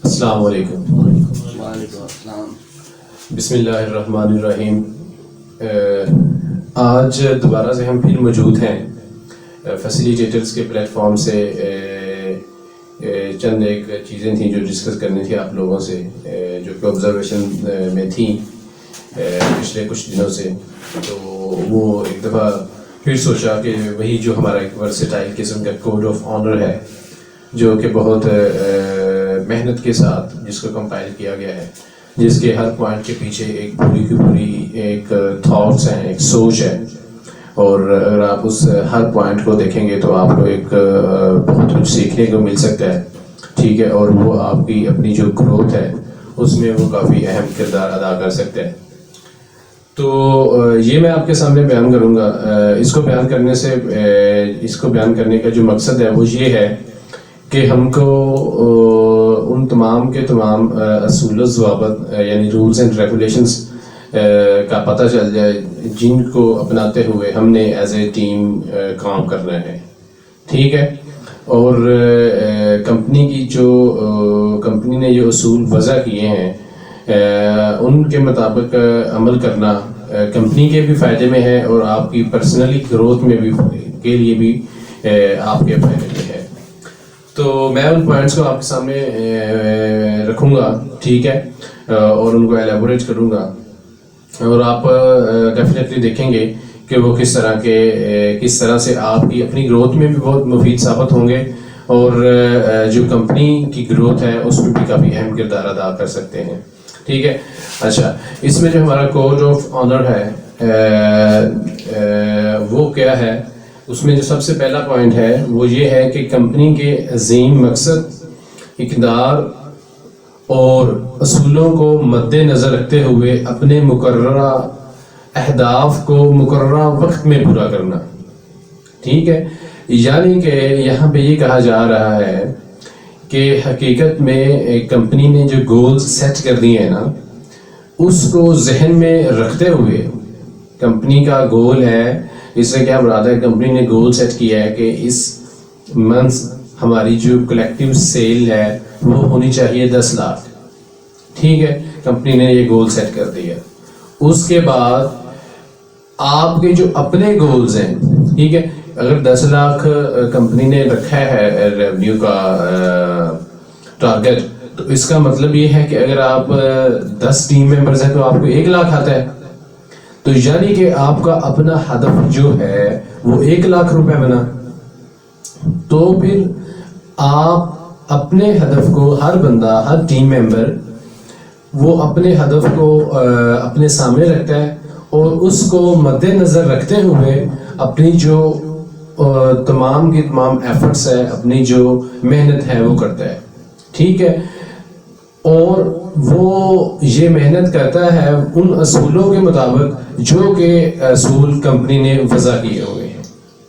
السلام علیکم. وعلیکم السلام. بسم اللہ الرحمن الرحیم. آج دوبارہ سے ہم پھر موجود ہیں فیسیلیٹیٹرز کے پلیٹ فارم سے. چند ایک چیزیں تھیں جو ڈسکس کرنی تھی آپ لوگوں سے، جو کہ آبزرویشن میں تھیں پچھلے کچھ دنوں سے. تو وہ ایک دفعہ پھر سوچا کہ وہی جو ہمارا ایک ورسٹائل قسم کا کوڈ آف آنر ہے، جو کہ بہت محنت کے ساتھ جس کو کمپائل کیا گیا ہے، جس کے ہر پوائنٹ کے پیچھے ایک پوری کی پوری ایک تھاٹس ہیں، ایک سوچ ہے. اور اگر آپ اس ہر پوائنٹ کو دیکھیں گے تو آپ کو ایک بہت کچھ سیکھنے کو مل سکتا ہے. ٹھیک ہے، اور وہ آپ کی اپنی جو گروتھ ہے اس میں وہ کافی اہم کردار ادا کر سکتے ہیں. تو یہ میں آپ کے سامنے بیان کروں گا. اس کو بیان کرنے کا جو مقصد ہے وہ یہ ہے کہ ہم کو ان تمام کے تمام اصول و ضوابط یعنی رولز اینڈ ریگولیشنز کا پتہ چل جائے، جن کو اپناتے ہوئے ہم نے ایز اے ٹیم کام کرنا ہے. ٹھیک ہے، اور کمپنی نے جو اصول وضع کیے ہیں ان کے مطابق عمل کرنا کمپنی کے بھی فائدے میں ہے اور آپ کی پرسنلی گروتھ میں بھی کے لیے بھی آپ کے فائدے میں ہے. تو میں ان پوائنٹس کو آپ کے سامنے رکھوں گا. ٹھیک ہے، اور ان کو ایلیبوریٹ کروں گا، اور آپ ڈیفینیٹلی دیکھیں گے کہ وہ کس طرح سے آپ کی اپنی گروتھ میں بھی بہت مفید ثابت ہوں گے، اور جو کمپنی کی گروتھ ہے اس میں بھی کافی اہم کردار ادا کر سکتے ہیں. ٹھیک ہے. اچھا، اس میں جو ہمارا کوڈ آف آنر ہے وہ کیا ہے؟ اس میں جو سب سے پہلا پوائنٹ ہے وہ یہ ہے کہ کمپنی کے عظیم مقصد، اقدار اور اصولوں کو مد نظر رکھتے ہوئے اپنے مقررہ اہداف کو مقررہ وقت میں پورا کرنا. ٹھیک ہے، یعنی کہ یہاں پہ یہ کہا جا رہا ہے کہ حقیقت میں کمپنی نے جو گولز سیٹ کر دیے ہیں نا، اس کو ذہن میں رکھتے ہوئے کمپنی کا گول ہے. اس سے کیا مراد ہے؟ کمپنی نے گول سیٹ کیا ہے کہ اس منتھ ہماری جو کلیکٹیو سیل ہے وہ ہونی چاہیے 10 لاکھ. ٹھیک ہے، کمپنی نے یہ گول سیٹ کر دیا. اس کے بعد آپ کے جو اپنے گولز ہیں، ٹھیک ہے، اگر 10 لاکھ کمپنی نے رکھا ہے ریونیو کا ٹارگٹ، تو اس کا مطلب یہ ہے کہ اگر آپ 10 ٹیم ممبرز ہیں تو آپ کو 1 لاکھ آتا ہے. تو یعنی کہ آپ کا اپنا ہدف جو ہے وہ 1 لاکھ روپے بنا. تو پھر آپ اپنے ہدف کو، ہر بندہ، ہر ٹیم ممبر وہ اپنے ہدف کو اپنے سامنے رکھتا ہے اور اس کو مد نظر رکھتے ہوئے اپنی جو تمام کی تمام ایفرٹس ہے، اپنی جو محنت ہے وہ کرتا ہے. ٹھیک ہے، اور وہ یہ محنت کرتا ہے ان اصولوں کے مطابق جو کہ اصول کمپنی نے وضع کیے ہوئے ہیں.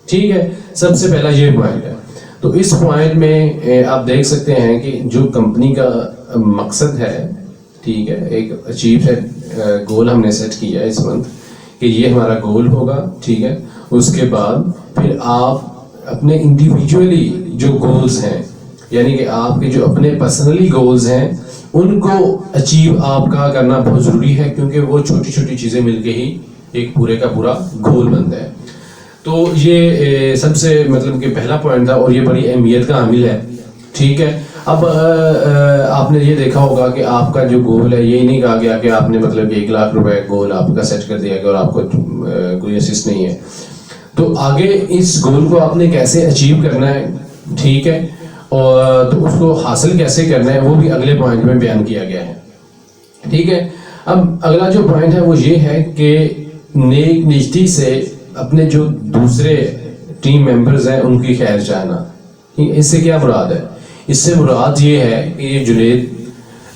ٹھیک ہے، سب سے پہلا یہ پوائنٹ ہے. تو اس پوائنٹ میں آپ دیکھ سکتے ہیں کہ جو کمپنی کا مقصد ہے، ٹھیک ہے، ایک اچیو ہے گول ہم نے سیٹ کیا ہے اس منتھ کہ یہ ہمارا گول ہوگا. ٹھیک ہے، اس کے بعد پھر آپ اپنے انڈیویجولی جو گولز ہیں، یعنی کہ آپ کے جو اپنے پرسنلی گولز ہیں، ان کو اچیو آپ کا کرنا بہت ضروری ہے، کیونکہ وہ چھوٹی چھوٹی چیزیں مل کے ہی ایک پورے کا پورا گول بنتا ہے. تو یہ سب سے مطلب کہ پہلا پوائنٹ تھا اور یہ بڑی اہمیت کا حامل ہے. ٹھیک ہے، اب آپ نے یہ دیکھا ہوگا کہ آپ کا جو گول ہے، یہ نہیں کہا گیا کہ آپ نے مطلب 1 لاکھ روپے گول آپ کا سیٹ کر دیا گیا اور آپ کو کوئی اسسٹ نہیں ہے. تو آگے اس گول کو آپ نے کیسے اچیو کرنا ہے، ٹھیک ہے، اور تو اس کو حاصل کیسے کرنا ہے وہ بھی اگلے پوائنٹ میں بیان کیا گیا ہے. ٹھیک ہے، اب اگلا جو پوائنٹ ہے وہ یہ ہے کہ نیک نیتی سے اپنے جو دوسرے ٹیم ممبرز ہیں ان کی خیر چاہنا. اس سے کیا مراد ہے؟ اس سے مراد یہ ہے کہ یہ جنید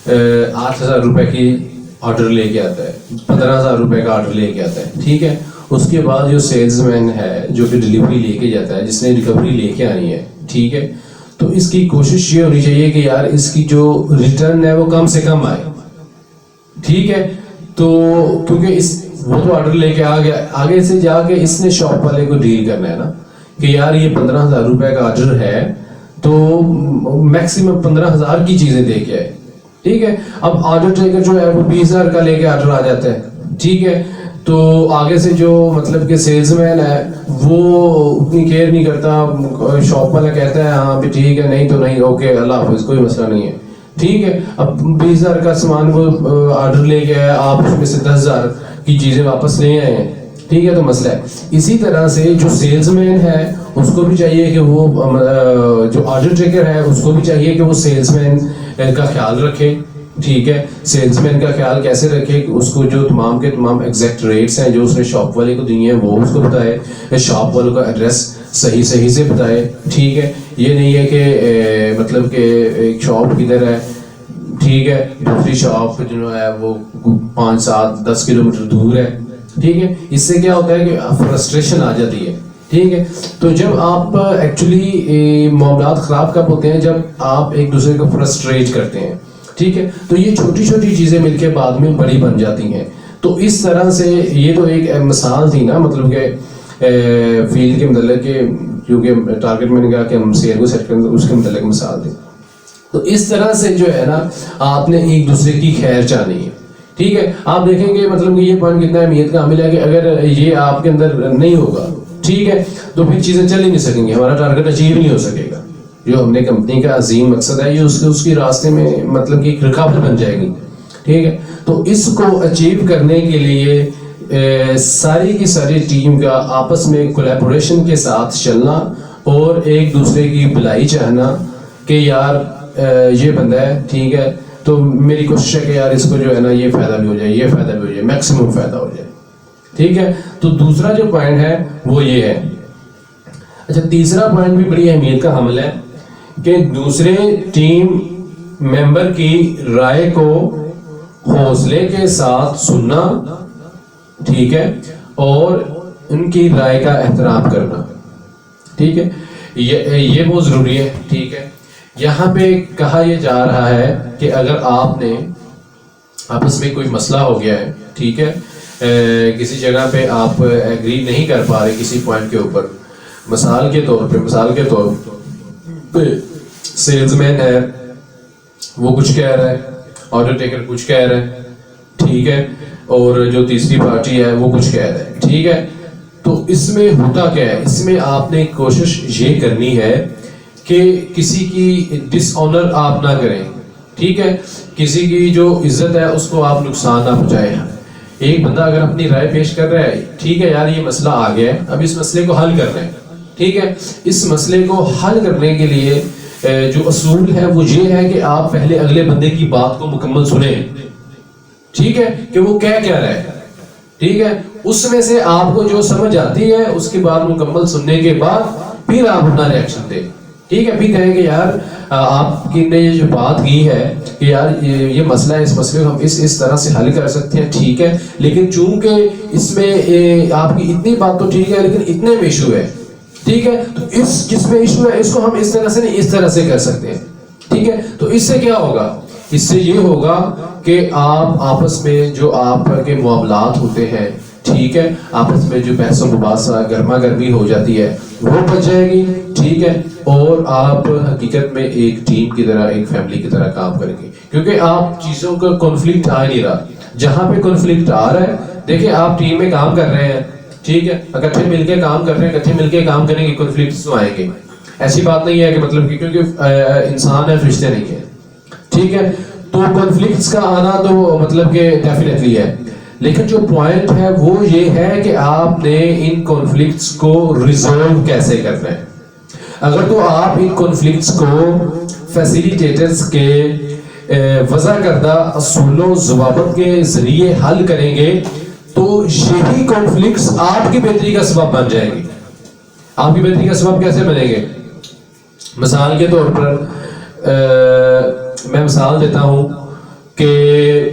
8,000 روپے کی آرڈر لے کے آتا ہے، 15,000 روپے کا آرڈر لے کے آتا ہے. ٹھیک ہے، اس کے بعد جو سیلز مین ہے جو کہ ڈلیوری لے کے جاتا ہے، جس نے ریکوری لے کے آنی ہے، ٹھیک ہے، تو اس کی کوشش یہ ہونی چاہیے کہ یار اس کی جو ریٹرن ہے وہ کم سے کم آئے. ٹھیک ہے، تو کیونکہ وہ تو آرڈر لے کے آ گیا، آگے سے جا کے اس نے شاپ والے کو ڈیل کرنا ہے نا کہ یار یہ 15,000 روپے کا آرڈر ہے تو میکسیمم 15,000 کی چیزیں دے کے آئے. ٹھیک ہے. اب آرڈر ٹیکر جو ہے وہ 20,000 کا لے کے آرڈر آ جاتا ہے, ٹھیک ہے. تو آگے سے جو مطلب کہ سیلز مین ہے وہ اتنی کیئر نہیں کرتا, شاپ والا کہتا ہے ہاں بھی ٹھیک ہے, نہیں تو نہیں, اوکے اللہ حافظ, کوئی مسئلہ نہیں ہے, ٹھیک ہے. اب 20,000 کا سامان وہ آرڈر لے کے آیا, آپ اس میں سے 10,000 کی چیزیں واپس لے آئے ہیں, ٹھیک ہے, تو مسئلہ ہے. اسی طرح سے جو سیلز مین ہے اس کو بھی چاہیے کہ وہ جو آرڈر ٹیکر ہے اس کو بھی چاہیے کہ وہ سیلز مین کا خیال رکھے, ٹھیک ہے. سیلز مین کا خیال کیسے رکھے, اس کو جو تمام کے تمام ایگزیکٹ ریٹس ہیں جو اس نے شاپ والے کو دیے ہیں وہ اس کو بتائے, شاپ والوں کا ایڈریس صحیح سے بتائے, ٹھیک ہے. یہ نہیں ہے کہ مطلب کہ ایک شاپ کدھر ہے, ٹھیک ہے, دوسری شاپ جو ہے وہ 5, 7, 10 کلومیٹر دور ہے, ٹھیک ہے. اس سے کیا ہوتا ہے کہ فرسٹریشن آ جاتی ہے, ٹھیک ہے. تو جب آپ ایکچولی معاملات خراب کب ہوتے ہیں, جب آپ ایک دوسرے کو فرسٹریٹ کرتے ہیں, ٹھیک ہے. تو یہ چھوٹی چھوٹی چیزیں مل کے بعد میں بڑی بن جاتی ہیں. تو اس طرح سے یہ تو ایک مثال تھی نا, مطلب کہ فیلڈ کے متعلق کہ کیونکہ ٹارگیٹ میں نے کہا کہ ہم سیل کو سیٹ کریں, تو اس کے متعلق مثال تھی. تو اس طرح سے جو ہے نا آپ نے ایک دوسرے کی خیر چاہنی ہے, ٹھیک ہے. آپ دیکھیں گے مطلب کہ یہ پوائنٹ کتنا اہمیت کا حامل ہے کہ اگر یہ آپ کے اندر نہیں ہوگا, ٹھیک ہے, تو پھر چیزیں چل ہی نہیں سکیں گی, ہمارا ٹارگیٹ اچیو نہیں ہو سکے گا. جو ہم نے کمپنی کا عظیم مقصد ہے یہ اس کی راستے میں مطلب کہ ایک رکاوٹ بن جائے گی, ٹھیک ہے. تو اس کو اچیو کرنے کے لیے ساری کی ساری ٹیم کا آپس میں کولیبوریشن کے ساتھ چلنا اور ایک دوسرے کی بھلائی چاہنا کہ یار یہ بندہ ہے, ٹھیک ہے, تو میری کوشش ہے کہ یار اس کو جو ہے نا یہ فائدہ بھی ہو جائے, یہ فائدہ بھی ہو جائے, میکسیمم فائدہ ہو جائے, ٹھیک ہے. تو دوسرا جو پوائنٹ ہے وہ یہ ہے. اچھا, تیسرا پوائنٹ بھی بڑی اہمیت کا حامل ہے کہ دوسرے ٹیم ممبر کی رائے کو حوصلے کے ساتھ سننا, ٹھیک ہے, اور ان کی رائے کا احترام کرنا, ٹھیک ہے. یہ بہت ضروری ہے, ٹھیک ہے. یہاں پہ کہا یہ جا رہا ہے کہ اگر آپ نے آپس میں کوئی مسئلہ ہو گیا ہے, ٹھیک ہے, کسی جگہ پہ آپ ایگری نہیں کر پا رہے کسی پوائنٹ کے اوپر, مثال کے طور پہ سیلز مین ہے وہ کچھ کہہ رہا ہے, آرڈر ٹیکر کچھ کہہ رہا ہے, ٹھیک ہے, اور جو تیسری پارٹی ہے وہ کچھ کہہ رہا ہے, ٹھیک ہے. تو اس میں ہوتا کیا ہے, اس میں آپ نے کوشش یہ کرنی ہے کہ کسی کی ڈس آنر آپ نہ کریں, ٹھیک ہے, کسی کی جو عزت ہے اس کو آپ نقصان نہ پہنچائیں. ایک بندہ اگر اپنی رائے پیش کر رہا ہے, ٹھیک ہے یار یہ مسئلہ آ گیا ہے, اب اس مسئلے کو حل کرنا ہے, ٹھیک ہے. اس مسئلے کو حل کرنے کے لیے جو اصول ہے وہ یہ ہے کہ آپ پہلے اگلے بندے کی بات کو مکمل سنیں, ٹھیک ہے, کہ وہ کیا کہہ رہا ہے, ٹھیک ہے. اس میں سے آپ کو جو سمجھ آتی ہے اس کی بات مکمل سننے کے بعد پھر آپ اپنا ریئیکشن دیں, ٹھیک ہے. پھر کہیں کہ یار آپ کی نے یہ جو بات کی ہے کہ یار یہ مسئلہ ہے, اس مسئلے کو ہم اس طرح سے حل کر سکتے ہیں, ٹھیک ہے, لیکن چونکہ اس میں آپ کی اتنی بات تو ٹھیک ہے لیکن اتنے میں ایشو ہے, ٹھیک ہے, تو جس میں ایشو ہے اس کو ہم اس طرح سے نہیں اس طرح سے کر سکتے ہیں, ٹھیک ہے. تو اس سے کیا ہوگا, اس سے یہ ہوگا کہ آپ آپس میں جو آپ کے معاملات ہوتے ہیں, ٹھیک ہے, آپس میں جو بحث و مباحثہ گرما گرمی ہو جاتی ہے وہ بچ جائے گی, ٹھیک ہے, اور آپ حقیقت میں ایک ٹیم کی طرح ایک فیملی کی طرح کام کریں گے, کیونکہ آپ چیزوں کا کنفلکٹ آ نہیں رہا. جہاں پہ کنفلکٹ آ رہا ہے, دیکھیں آپ ٹیم میں کام کر رہے ہیں, ٹھیک ہے, اکٹھے مل کے کام کر رہے ہیں, اکٹھے مل کے کام کریں گے, کنفلکٹس تو آئیں گے. ایسی بات نہیں ہے کہ مطلب کہ کیونکہ انسان ہے, فرشتے نہیں ہے, ٹھیک ہے. تو کنفلکٹس کا آنا تو مطلب کہ ڈیفینیٹلی ہے, لیکن جو پوائنٹ ہے وہ یہ ہے کہ آپ نے ان کنفلکٹس کو ریزولو کیسے کرنا ہے. اگر تو آپ ان کنفلکٹس کو فیسیلیٹیٹرز کے وضع کردہ اصول و ضوابط کے ذریعے حل کریں گے تو یہی کنفلکٹس آپ کی بہتری کا سبب بن جائیں گے. آپ کی بہتری کا سبب کیسے بنیں گے؟ مثال کے طور پر میں مثال دیتا ہوں کہ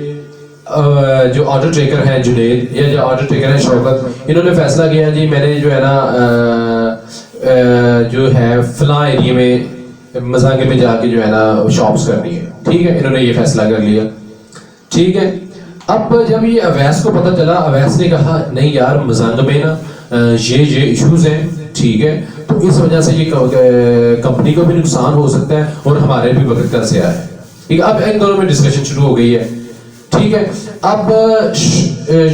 جو آرڈر ٹیکر ہیں جنید یا جو آرڈر ٹیکر ہیں شوکت, انہوں نے فیصلہ کیا جی میں نے جو ہے نا جو ہے فلاں ایریے میں مزاگے میں جا کے جو ہے نا شاپس کرنی ہے, ٹھیک ہے, انہوں نے یہ فیصلہ کر لیا, ٹھیک ہے. اب جب یہ اویس کو پتہ چلا, اویس نے کہا نہیں یار مزاگے میں نا یہ ایشوز ہیں, ٹھیک ہے, تو اس وجہ سے یہ کمپنی کو بھی نقصان ہو سکتا ہے اور ہمارے بھی وقت کا ضیاع ہے. ٹھیک ہے. اب ان دونوں میں ڈسکشن شروع ہو گئی ہے. ٹھیک ہے. اب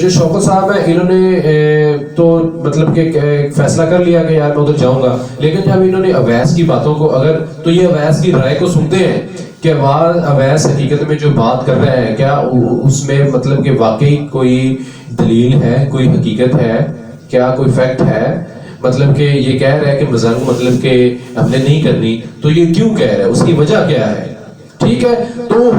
جو شوکت صاحب ہیں انہوں نے تو مطلب کہ فیصلہ کر لیا کہ یار میں ادھر جاؤں گا, لیکن جب انہوں نے اویس کی باتوں کو اگر تو یہ اویس کی رائے کو سنتے ہیں کہ اویس حقیقت میں جو بات کر رہے ہیں کیا اس میں مطلب کہ واقعی کوئی دلیل ہے, کوئی حقیقت ہے, کیا کوئی فیکٹ ہے, مطلب کہ یہ کہہ رہا ہے کہ مزنگ مطلب کہ ہم نے نہیں کرنی, تو یہ کیوں کہہ رہا ہے, اس کی وجہ کیا ہے. ٹھیک ہے. تو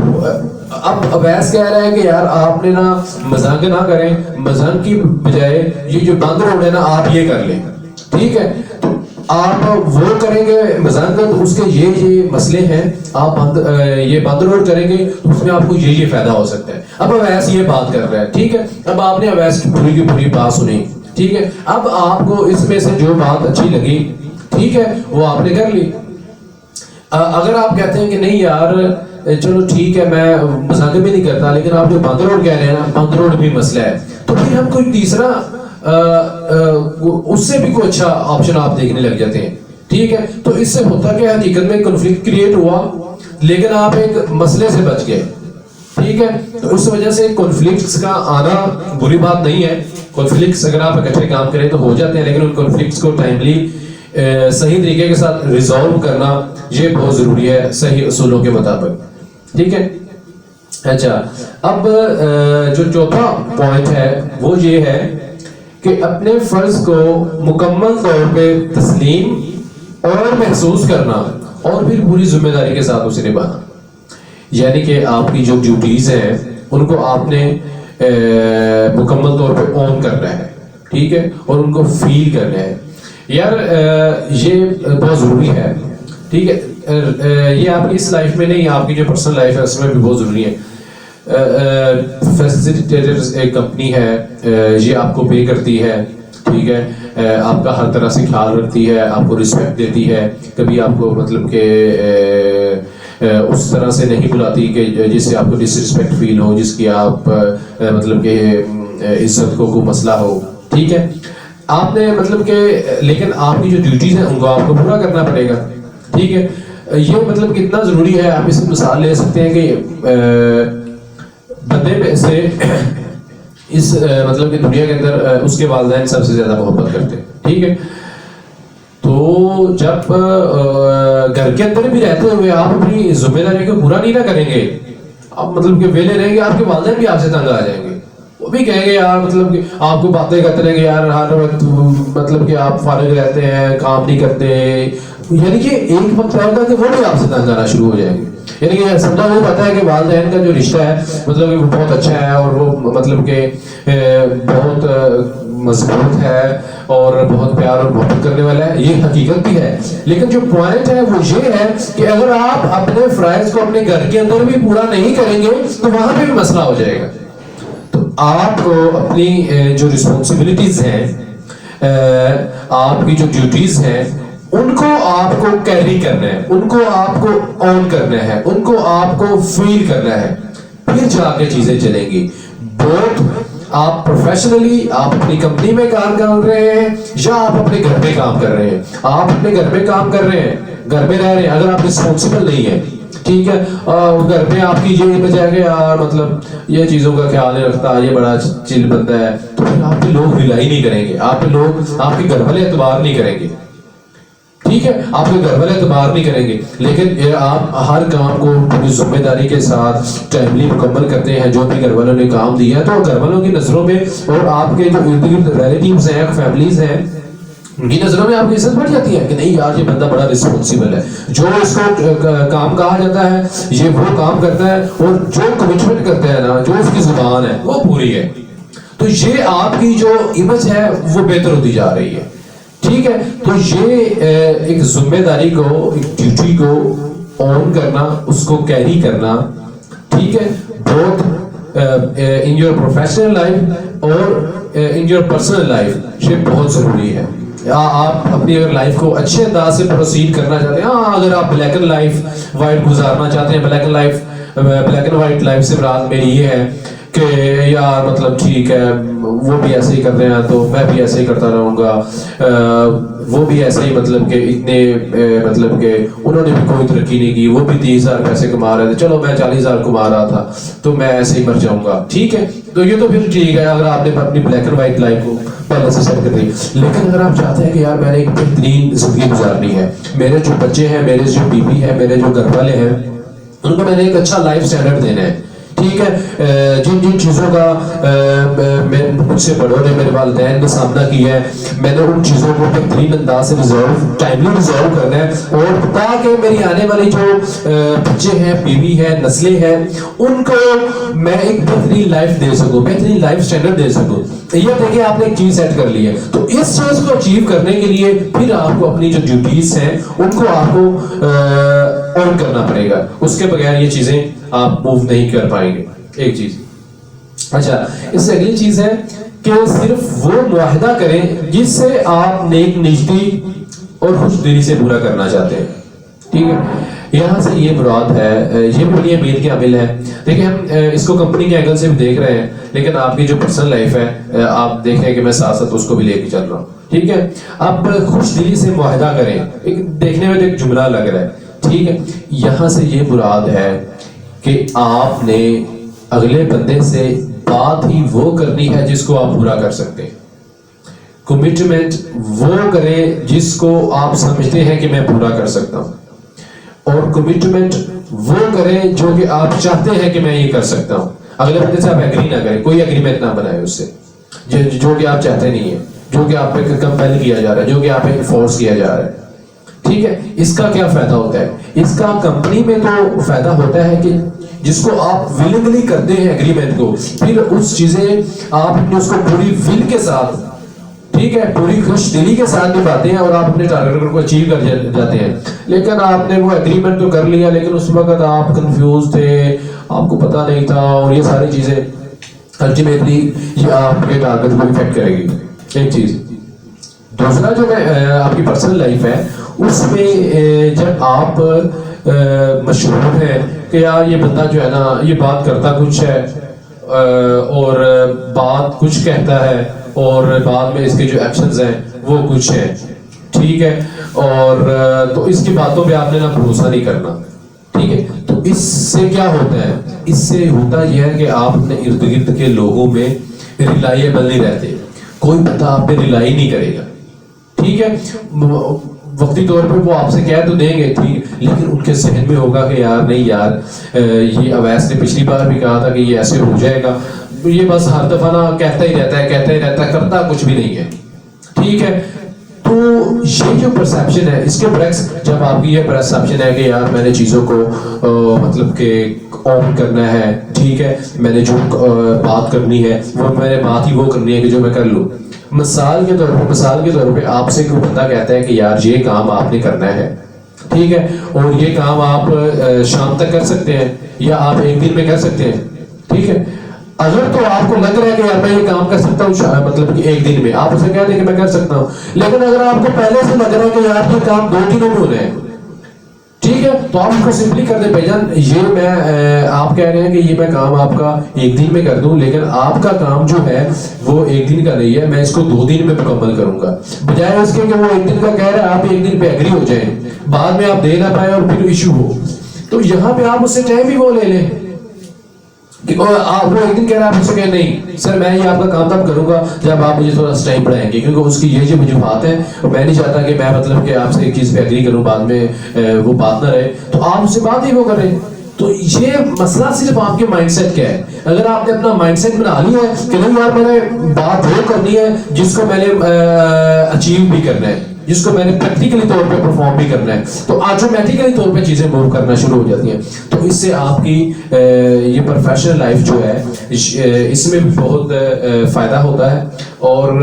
اب اویس کہہ رہا ہے کہ یار آپ نے نا مزنگ نہ کریں, مزنگ کی بجائے یہ جو بند روڈ ہے نا آپ یہ کر لیں. ٹھیک ہے. آپ وہ کریں گے مزنگ, تو اس کے یہ مسئلے ہیں, آپ یہ بند روڈ کریں گے تو اس میں آپ کو یہ فائدہ ہو سکتا ہے. اب اویس یہ بات کر رہا ہے. ٹھیک ہے. اب آپ نے اویس کی پوری بات سنی. ٹھیک ہے. اب آپ کو اس میں سے جو بات اچھی لگی, ٹھیک ہے, وہ آپ نے کر لی. اگر آپ کہتے ہیں کہ نہیں یار چلو ٹھیک ہے میں مذاکرہ بھی نہیں کرتا, لیکن آپ جو بند روڈ کہہ رہے ہیں نا, بند روڈ بھی مسئلہ ہے, تو پھر ہم کوئی تیسرا اس سے بھی کوئی اچھا آپشن آپ دیکھنے لگ جاتے ہیں. ٹھیک ہے. تو اس سے ہوتا کہ حقیقت میں کنفلکٹ کریٹ ہوا, لیکن آپ ایک مسئلے سے بچ گئے. ٹھیک ہے. تو اس وجہ سے کنفلکٹس کا آنا بری بات نہیں ہے. کنفلکٹس اگر آپ اکٹھے کام کریں تو ہو جاتے ہیں, لیکن ان کنفلکٹس کو ٹائملی صحیح طریقے کے ساتھ ریزالو کرنا یہ بہت ضروری ہے صحیح اصولوں کے مطابق. ٹھیک ہے. اچھا, اب جو چوتھا پوائنٹ ہے وہ یہ ہے کہ اپنے فرض کو مکمل طور پہ تسلیم اور محسوس کرنا اور پھر پوری ذمہ داری کے ساتھ اسے نبھانا. یعنی کہ آپ کی جو ڈیوٹیز ہیں ان کو آپ نے مکمل طور پہ اون کرنا ہے. ٹھیک ہے. اور ان کو فیل کرنا ہے. یار یہ بہت ضروری ہے. ٹھیک ہے. یہ آپ کی اس لائف میں نہیں, آپ کی جو پرسنل لائف ہے اس میں بھی بہت ضروری ہے. فیسیلیٹیٹرز ایک کمپنی ہے, یہ آپ کو پے کرتی ہے. ٹھیک ہے. آپ کا ہر طرح سے خیال رکھتی ہے, آپ کو رسپیکٹ دیتی ہے, کبھی آپ کو مطلب کہ اس طرح سے نہیں بلاتی کہ جس سے آپ کو ڈس رسپیکٹ فیل ہو, جس کی آپ مطلب کہ عزت کو کوئی مسئلہ ہو. ٹھیک ہے. آپ نے مطلب کہ لیکن آپ کی جو ڈیوٹیز ہیں ان کو آپ کو پورا کرنا پڑے گا. ٹھیک ہے. یہ مطلب کتنا ضروری ہے, آپ اس کی مثال لے سکتے ہیں کہ بندے میں سے اس مطلب کہ دنیا کے اندر اس کے والدین سب سے زیادہ محبت کرتے ہیں. ٹھیک ہے. تو جب گھر کے اندر بھی رہتے ہوئے آپ اپنی ذمہ داری کو پورا نہیں نہ کریں گے, آپ مطلب کہ ویلے رہیں گے, آپ کے والدین بھی آپ سے تنگ آ جائیں گے. وہ بھی کہیں گے یار مطلب کہ آپ کو باتیں کرتے رہیں گے, یار ہر وقت مطلب کہ آپ فارغ رہتے ہیں, کام نہیں کرتے. یعنی کہ ایک وقت آئے گا کہ وہ بھی آپ سے تنگ آنا شروع ہو جائیں گے. یعنی کہ سمجھا وہ پتا ہے کہ والدین کا جو رشتہ ہے مطلب کہ وہ بہت اچھا ہے اور وہ مطلب کہ بہت مضبوط ہے اور بہت پیار اور محبت کرنے والا ہے, یہ حقیقت بھی ہے. لیکن جو پوائنٹ ہے وہ یہ ہے کہ اگر آپ اپنے فرائض کو اپنے گھر کے اندر بھی پورا نہیں کریں گے تو وہاں پہ بھی مسئلہ ہو جائے گا. تو آپ کو اپنی جو رسپانسبلٹیز ہیں, آپ کی جو ڈیوٹیز ہیں, ان کو آپ کو کیری کرنا ہے, ان کو آپ کو آن کرنا ہے, ان کو آپ کو فیل کرنا ہے, پھر جا کے چیزیں چلیں گی. بہت آپ پروفیشنلی آپ اپنی کمپنی میں کام کر رہے ہیں یا آپ اپنے گھر پہ کام کر رہے ہیں, آپ اپنے گھر پہ کام کر رہے ہیں, گھر پہ رہ رہے ہیں, اگر آپ رسپانسبل نہیں ہیں, ٹھیک ہے, گھر پہ آپ کی یہ بجائے کہ یار مطلب یہ چیزوں کا خیال نہیں رکھتا, یہ بڑا چل بندہ ہے, تو پھر آپ کے لوگ ریلائی نہیں کریں گے, آپ کے لوگ آپ کے گھر والے اعتبار نہیں کریں گے. ٹھیک ہے. آپ کے گھر والے اعتبار نہیں کریں گے, لیکن آپ ہر کام کو پوری ذمہ داری کے ساتھ ٹائملی مکمل کرتے ہیں. جو بھی گھر والوں نے کام دیا ہے تو گھر والوں کی نظروں میں اور آپ کے جو ارد گرد ریلیٹیوز ہیں, فیملیز ہیں, ان کی نظروں میں آپ کی عزت بڑھ جاتی ہے کہ نہیں یار یہ بندہ بڑا رسپانسبل ہے, جو اس کو کام کہا جاتا ہے یہ وہ کام کرتا ہے, اور جو کمٹمنٹ کرتا ہے نا, جو اس کی زبان ہے وہ پوری ہے. تو یہ آپ کی جو امیج ہے وہ بہتر ہوتی جا رہی ہے. ٹھیک ہے. تو یہ ایک ذمہ داری کو, ایک ڈیوٹی کو آن کرنا, اس کو کیری کرنا, ٹھیک ہے, بہت ان یور پروفیشنل لائف اور ان یور پرسنل لائف یہ بہت ضروری ہے. آپ اپنی اگر لائف کو اچھے انداز سے پروسیڈ کرنا چاہتے ہیں, ہاں اگر آپ بلیک اینڈ وائٹ گزارنا چاہتے ہیں, بلیک اینڈ وائٹ لائف سے مراد میری یہ ہے کہ یار مطلب ٹھیک ہے وہ بھی ایسے ہی کر رہے ہیں تو میں بھی ایسے ہی کرتا رہوں گا, وہ بھی ایسے ہی مطلب کہ اتنے مطلب کہ انہوں نے بھی کوئی ترقی نہیں کی, وہ بھی 30,000 پیسے کما رہے تھے, چلو میں 40,000 کما رہا تھا تو میں ایسے ہی مر جاؤں گا. ٹھیک ہے, تو یہ تو پھر ٹھیک ہے اگر آپ نے اپنی بلیک اینڈ وائٹ لائف کو پہلے سے سیٹ کر دی. لیکن اگر آپ چاہتے ہیں کہ یار میں نے ایک بہترین زندگی گزارنی ہے, میرے جو بچے ہیں, میرے جو بیوی ہے, میرے جو گھر والے ہیں, ان کو میں نے ایک اچھا لائف اسٹینڈرڈ دینا ہے. ٹھیک ہے, جن جن چیزوں کا مجھ سے بڑوں نے, میرے والدین نے سامنا کیا ہے, میں نے ان چیزوں کو بہترین انداز سے ٹائملی ریزالو کرنا ہے, اور تاکہ میری آنے والی جو بچے ہیں, بیوی ہے, نسلیں ہیں, ان کو میں ایک بہترین لائف دے سکوں, بہترین لائف اسٹینڈرڈ دے سکوں. یہ دیکھیں آپ نے ایک چیز سیٹ کر لی ہے, تو اس چیز کو اچیو کرنے کے لیے پھر آپ کو اپنی جو ڈیوٹیز ہیں ان کو آپ کو آن کرنا پڑے گا. اس کے بغیر یہ چیزیں آپ موو نہیں کر پائیں گے. ایک چیز. اچھا, اس سے اگلی چیز ہے کہ صرف وہ معاہدہ کریں جس سے آپ نیک نیتی اور خوش دلی سے پورا کرنا چاہتے ہیں. ٹھیک ہے, یہاں سے یہ مراد ہے, یہ بڑی امید کے عامل ہے. دیکھیں ہم اس کو کمپنی کے اینگل سے بھی دیکھ رہے ہیں, لیکن آپ کی جو پرسنل لائف ہے آپ دیکھیں کہ میں ساتھ ساتھ اس کو بھی لے کے چل رہا ہوں. ٹھیک ہے, آپ خوش دلی سے معاہدہ کریں. دیکھنے میں تو ایک جملہ لگ رہا ہے, ٹھیک ہے, یہاں سے یہ مراد ہے کہ آپ نے اگلے بندے سے بات ہی وہ کرنی ہے جس کو آپ پورا کر سکتے ہیں. کمٹمنٹ وہ کریں جس کو آپ سمجھتے ہیں کہ میں پورا کر سکتا ہوں, اور کمٹمنٹ وہ کریں جو کہ آپ چاہتے ہیں کہ میں یہ کر سکتا ہوں. اگلے بندے سے آپ ایگری نہ کریں, کوئی ایگریمنٹ نہ بنائے اس سے جو کہ آپ چاہتے نہیں ہیں, جو کہ آپ پہ کمپیل کیا جا رہا ہے, جو کہ آپ پہ فورس کیا جا رہا ہے. ٹھیک ہے, اس کا کیا فائدہ ہوتا ہے؟ اس کا کمپنی میں تو فائدہ ہوتا ہے کہ جس کو آپ ولنگلی کرتے ہیں ایگریمنٹ کو, پھر اس چیزیں آپ اپنے اس کو پوری ول کے ساتھ, ٹھیک ہے, پوری خوش دلی کے ساتھ نبھاتے ہیں اور آپ اپنے ٹارگیٹ کو اچیو کر جاتے ہیں. لیکن آپ نے وہ ایگریمنٹ تو کر لیا, لیکن اس وقت آپ کنفیوز تھے, آپ کو پتہ نہیں تھا, اور یہ ساری چیزیں الٹیمیٹلی یہ آپ کے ٹارگیٹ کو افیکٹ کرے گی. ایک چیز. دوسرا جو ہے آپ کی پرسنل لائف ہے, اس میں جب آپ مشہور ہیں کہ یار یہ بندہ جو ہے نا یہ بات کرتا کچھ ہے اور بات کچھ کہتا ہے, اور بعد میں اس کے جو ایکشنز ہیں وہ کچھ ہیں. ٹھیک ہے, اور تو اس کی باتوں پہ آپ نے نا بھروسہ نہیں کرنا. ٹھیک ہے, تو اس سے کیا ہوتا ہے؟ اس سے ہوتا یہ ہے کہ آپ اپنے ارد گرد کے لوگوں میں ریلائیبل نہیں رہتے, کوئی بندہ آپ پہ ریلائی نہیں کرے گا. ٹھیک ہے, وقتی طور پہ وہ آپ سے کہہ تو دیں گے, ٹھیک, لیکن ان کے ذہن میں ہوگا کہ یار نہیں یار یہ اویس نے پچھلی بار بھی کہا تھا کہ یہ ایسے ہو جائے گا, یہ بس ہر دفعہ نا کہتا ہی رہتا ہے, کرتا کچھ بھی نہیں ہے. ٹھیک ہے, تو یہ جو پرسیپشن ہے, اس کے برعکس جب آپ کی یہ پرسیپشن ہے کہ یار میں نے چیزوں کو مطلب کہ آن کرنا ہے, ٹھیک ہے, میں نے جو بات کرنی ہے وہ میں نے بات ہی وہ کرنی ہے کہ جو میں کر لوں. مثال کے طور پہ آپ سے کوئی بندہ کہتا ہے کہ یار یہ کام آپ نے کرنا ہے, ٹھیک ہے, اور یہ کام آپ شام تک کر سکتے ہیں یا آپ ایک دن میں کر سکتے ہیں. ٹھیک ہے, اگر تو آپ کو لگ رہا ہے کہ یار میں یہ کام کر سکتا ہوں مطلب کہ ایک دن میں, آپ اسے کہہ دیں کہ میں کر سکتا ہوں. لیکن اگر آپ کو پہلے سے لگ رہا ہے کہ یار یہ کام 2 دنوں میں ہونا ہے, ٹھیک ہے, تو آپ اس کو سمپلی کر دیں, بھائی جان یہ میں آپ کہہ رہے ہیں کہ یہ میں کام آپ کا ایک دن میں کر دوں, لیکن آپ کا کام جو ہے وہ ایک دن کا نہیں ہے, میں اس کو 2 دن میں مکمل کروں گا. بجائے اس کے کہ وہ ایک دن کا کہہ رہا ہے, آپ ایک دن پہ ایگری ہو جائیں, بعد میں آپ دے نہ پائیں اور پھر ایشو ہو. تو یہاں پہ آپ اس سے ٹائم بھی وہ لے لیں کہ آپ وہ ایک دن کہہ رہا ہے, آپ اس سے کہیں نہیں سر میں یہ آپ کا کام تب کروں گا جب آپ مجھے تھوڑا سا ٹائم بڑھائیں گے, کیونکہ اس کی یہ جو وجوہات ہیں, اور میں نہیں چاہتا کہ میں مطلب کہ آپ سے ایک چیز پہ ایگری کروں بعد میں وہ بات نہ رہے, تو آپ اس سے بات ہی وہ کریں. تو یہ مسئلہ صرف آپ کے مائنڈ سیٹ کیا ہے. اگر آپ نے اپنا مائنڈ سیٹ بنا لیا ہے کہ نہیں یار میں نے بات وہ کرنی ہے جس کو میں نے اچیو بھی کرنا ہے, جس کو میں نے پریکٹیکلی طور پہ پرفارم بھی کرنا ہے, تو آٹومیٹیکلی طور پہ چیزیں موو کرنا شروع ہو جاتی ہیں. تو اس سے آپ کی یہ پروفیشنل لائف جو ہے اس میں بھی بہت فائدہ ہوتا ہے, اور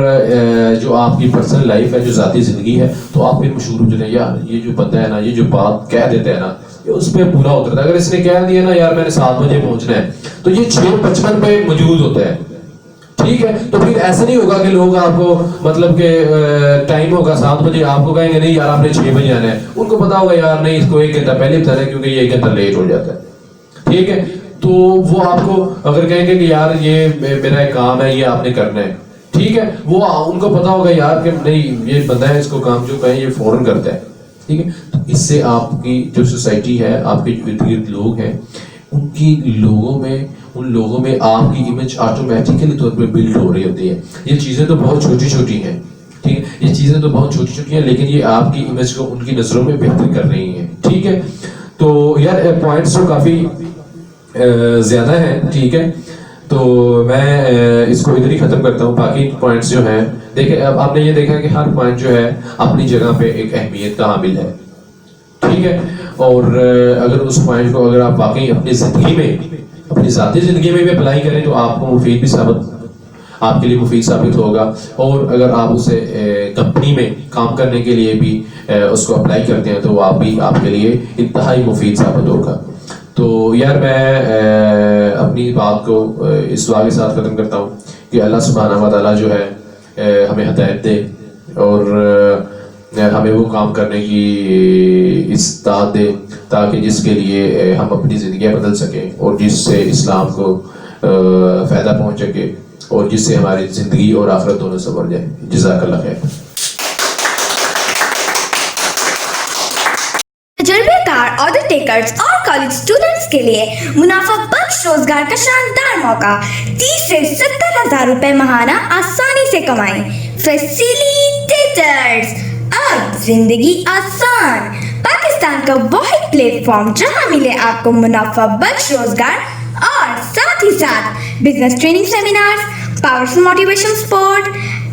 جو آپ کی پرسنل لائف ہے, جو ذاتی زندگی ہے, تو آپ پھر مشہور ہو جائیں یار یہ جو بندہ ہے نا, یہ جو بات کہہ دیتا ہے نا اس پہ پورا اترتا ہے. اگر اس نے کہہ دیا نا یار میں نے 7 بجے پہنچنا ہے, تو یہ 6:55 پہ موجود ہوتا ہے. ٹھیک ہے, تو پھر ایسا نہیں ہوگا کہ لوگ آپ کو مطلب کہ ٹائم ہوگا 7 بجے, آپ کو کہیں گے نہیں یار آپ نے 6 بجے آنا ہے. ان کو پتا ہوگا یار نہیں اس کو 1 گھنٹہ پہلے بتانا ہے کیونکہ یہ 1 گھنٹہ لیٹ ہو جاتا ہے. ٹھیک ہے, تو وہ آپ کو اگر کہیں گے کہ یار یہ میرا ایک کام ہے، یہ آپ نے کرنا ہے، ٹھیک ہے، وہ ان کو پتا ہوگا یار کہ نہیں یہ بندہ ہے، اس کو کام جو کہیں یہ فوراً کرتا ہے، ٹھیک ہے. تو اس سے آپ کی جو سوسائٹی ہے، آپ کے جو ارد گرد لوگ ہیں، ان لوگوں میں آپ کی امیج آٹومیٹیکلی طور پہ بلڈ ہو رہی ہوتی ہے. یہ چیزیں تو بہت چھوٹی چھوٹی ہیں، ٹھیک ہے، یہ چیزیں تو بہت چھوٹی چھوٹی ہیں، لیکن یہ آپ کی امیج کو ان کی نظروں میں بہتر کر رہی ہیں، ٹھیک ہے. تو یار پوائنٹس تو کافی زیادہ ہیں، ٹھیک ہے، تو میں اس کو ادھر ہی ختم کرتا ہوں. باقی پوائنٹس جو ہیں دیکھیں، اب آپ نے یہ دیکھا کہ ہر پوائنٹ جو ہے اپنی جگہ پہ ایک اہمیت کا حامل ہے، ٹھیک ہے. اور اگر اس پوائنٹ کو اگر آپ واقعی اپنی زندگی میں، اپنی ذاتی زندگی میں بھی اپلائی کریں تو آپ کو مفید بھی آپ کے لیے مفید ثابت ہوگا. اور اگر آپ اسے کمپنی میں کام کرنے کے لیے بھی اس کو اپلائی کرتے ہیں تو وہ آپ کے لیے انتہائی مفید ثابت ہوگا. تو یار میں اپنی بات کو اس دعا کے ساتھ ختم کرتا ہوں کہ اللہ سبحانہ و تعالیٰ جو ہے ہمیں ہدایت دے اور ہمیں وہ کام کرنے کی استطاعت دے تاکہ جس کے لیے ہم اپنی زندگیاں بدل سکیں اور جس سے اسلام کو فائدہ پہنچ سکے اور جس سے ہماری زندگی اور آخرت دونوں سنور جائے. جزاک اللہ خیر. تجربے کار آرڈر ٹیکرز اور کالج اسٹوڈنٹس کے لیے منافع بخش روزگار کا شاندار موقع. 30 سے 70,000 روپے ماہانہ آسانی سے کمائیں. فیسیلیٹیٹرز، اب زندگی آسان. پاکستان کا واحد پلیٹ فارم جہاں ملے آپ کو منافع بخش روزگار اور ساتھ ہی ساتھ business training seminars, powerful motivation support,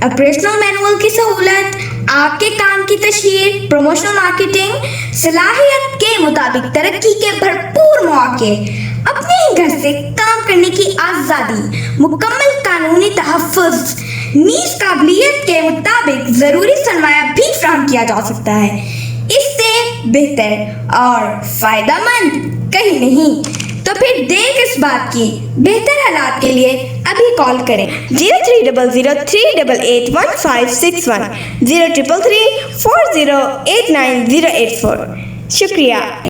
operational manual کی سہولت، آپ کے کام کی تشہیر، پروموشنل مارکیٹنگ، صلاحیت کے مطابق ترقی کے بھرپور مواقع، اپنے ہی گھر سے کام کرنے کی آزادی، مکمل قانونی تحفظ، نیز قابلیت کے مطابق ضروری سرمایہ بھی فراہم کیا جا سکتا ہے. اس سے بہتر اور فائدہ مند کہیں نہیں. تو پھر دیر کس بات کی؟ بہتر حالات کے لیے ابھی کال کریں 0300381561 033340898084. شکریہ.